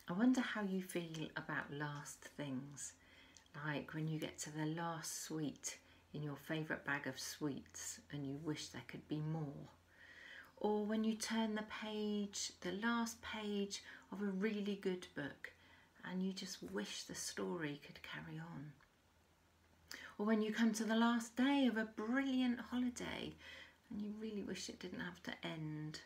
I wonder how you feel about last things, like when you get to the last sweet in your favourite bag of sweets and you wish there could be more. Or when you turn the page, the last page of a really good book and you just wish the story could carry on. Or when you come to the last day of a brilliant holiday and you really wish it didn't have to end.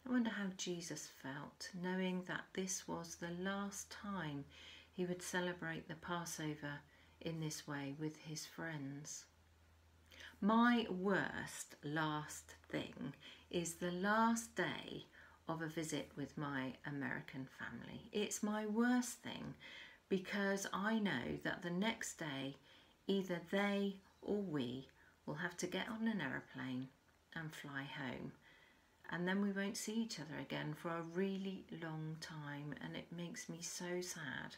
I wonder how Jesus felt, knowing that this was the last time he would celebrate the Passover in this way with his friends. My worst last thing is the last day of a visit with my American family. It's my worst thing because I know that the next day either they or we will have to get on an aeroplane and fly home. And then we won't see each other again for a really long time, and it makes me so sad.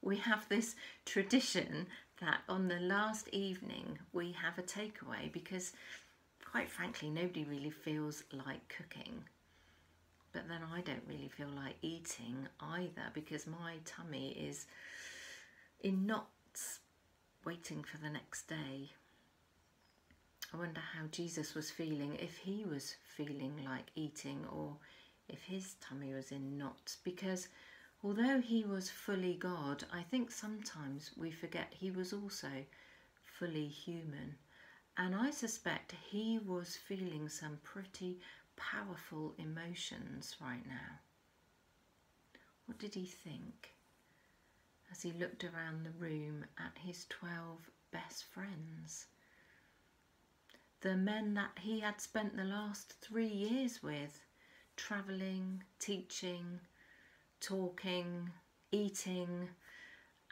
We have this tradition that on the last evening we have a takeaway because, quite frankly, nobody really feels like cooking. But then I don't really feel like eating either because my tummy is in knots waiting for the next day. I wonder how Jesus was feeling, if he was feeling like eating or if his tummy was in knots, because although he was fully God, I think sometimes we forget he was also fully human. And I suspect he was feeling some pretty powerful emotions right now. What did he think as he looked around the room at his 12 best friends? The men that he had spent the last 3 years with, travelling, teaching, talking, eating,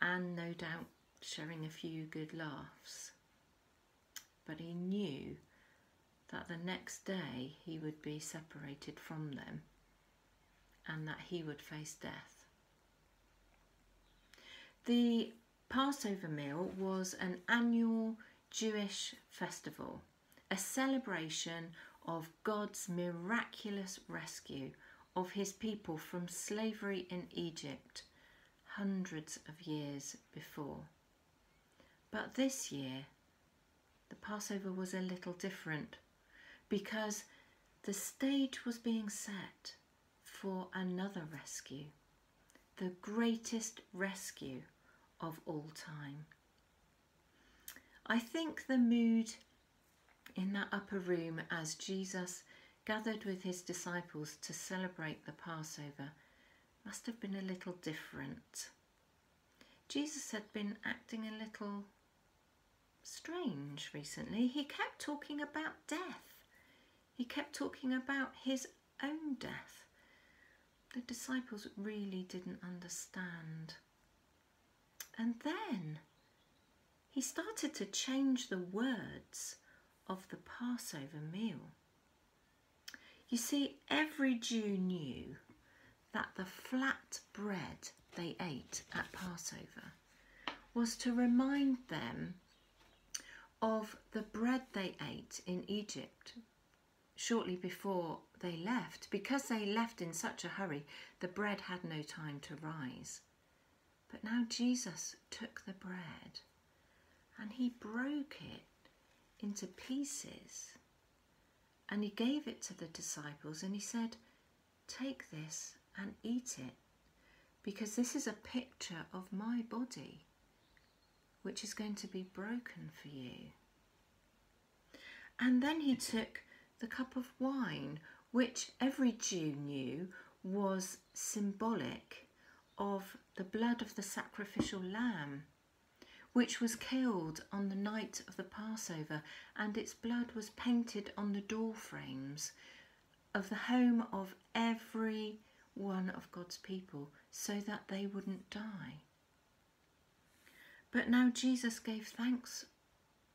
and no doubt sharing a few good laughs. But he knew that the next day he would be separated from them and that he would face death. The Passover meal was an annual Jewish festival, a celebration of God's miraculous rescue of his people from slavery in Egypt hundreds of years before. But this year, the Passover was a little different because the stage was being set for another rescue, the greatest rescue of all time. I think the mood in that upper room as Jesus gathered with his disciples to celebrate the Passover must have been a little different. Jesus had been acting a little strange recently. He kept talking about death. He kept talking about his own death. The disciples really didn't understand. And then he started to change the words of the Passover meal. You see, every Jew knew that the flat bread they ate at Passover was to remind them of the bread they ate in Egypt shortly before they left. Because they left in such a hurry, the bread had no time to rise. But now Jesus took the bread and he broke it into pieces and he gave it to the disciples and he said, "Take this and eat it, because this is a picture of my body which is going to be broken for you." And then he took the cup of wine, which every Jew knew was symbolic of the blood of the sacrificial lamb, which was killed on the night of the Passover, and its blood was painted on the door frames of the home of every one of God's people so that they wouldn't die. But now Jesus gave thanks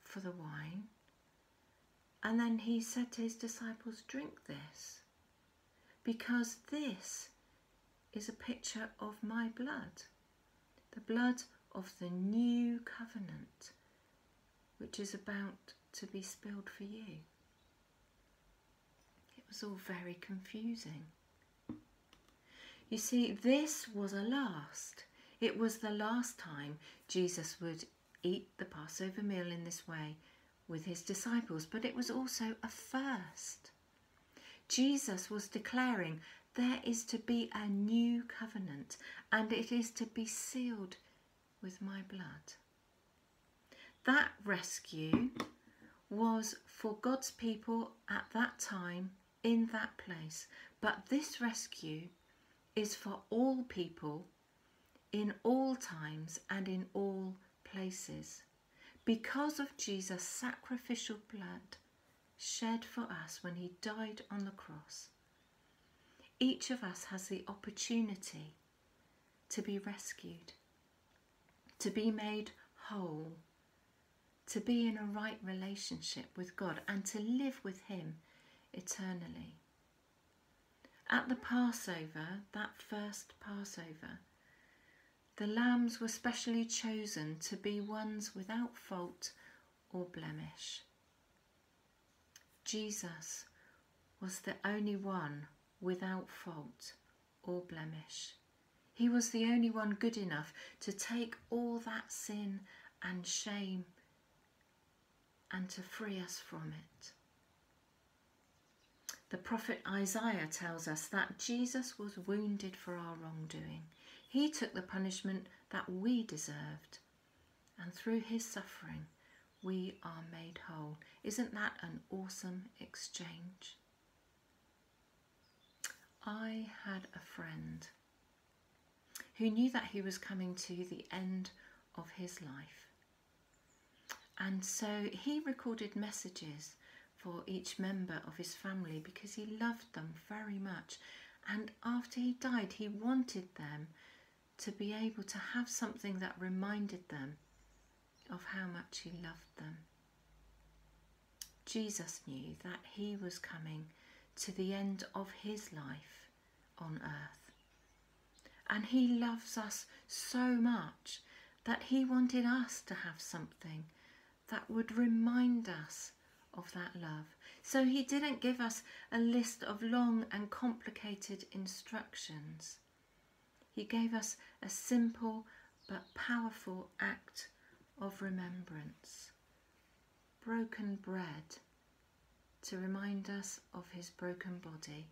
for the wine, and then he said to his disciples, "Drink this, because this is a picture of my blood, the blood of the new covenant, which is about to be spilled for you." It was all very confusing. You see, this was a last. It was the last time Jesus would eat the Passover meal in this way with his disciples, but it was also a first. Jesus was declaring there is to be a new covenant, and it is to be sealed with my blood. That rescue was for God's people at that time in that place, but this rescue is for all people in all times and in all places, because of Jesus' sacrificial blood shed for us when he died on the cross. Each of us has the opportunity to be rescued, to be made whole, to be in a right relationship with God and to live with him eternally. At the Passover, that first Passover, the lambs were specially chosen to be ones without fault or blemish. Jesus was the only one without fault or blemish. He was the only one good enough to take all that sin and shame and to free us from it. The prophet Isaiah tells us that Jesus was wounded for our wrongdoing. He took the punishment that we deserved, and through his suffering we are made whole. Isn't that an awesome exchange? I had a friend who knew that he was coming to the end of his life, and so he recorded messages for each member of his family because he loved them very much, and after he died he wanted them to be able to have something that reminded them of how much he loved them. Jesus knew that he was coming to the end of his life on earth, and he loves us so much that he wanted us to have something that would remind us of that love. So he didn't give us a list of long and complicated instructions. He gave us a simple but powerful act of remembrance. Broken bread to remind us of his broken body.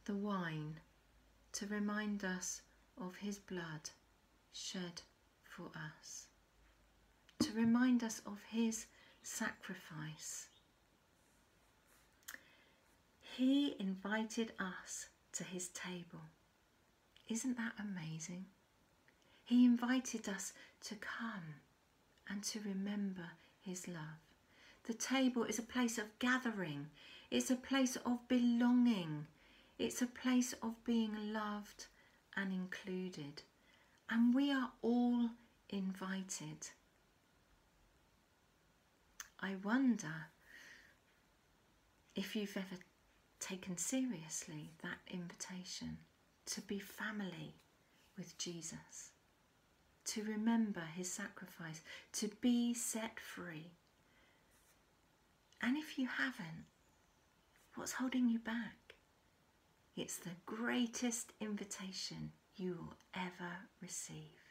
The wine to remind us of his blood shed for us. To remind us of his sacrifice. He invited us to his table. Isn't that amazing? He invited us to come and to remember his love. The table is a place of gathering. It's a place of belonging. It's a place of being loved and included. And we are all invited. I wonder if you've ever taken seriously that invitation to be family with Jesus, to remember his sacrifice, to be set free. And if you haven't, what's holding you back? It's the greatest invitation you will ever receive.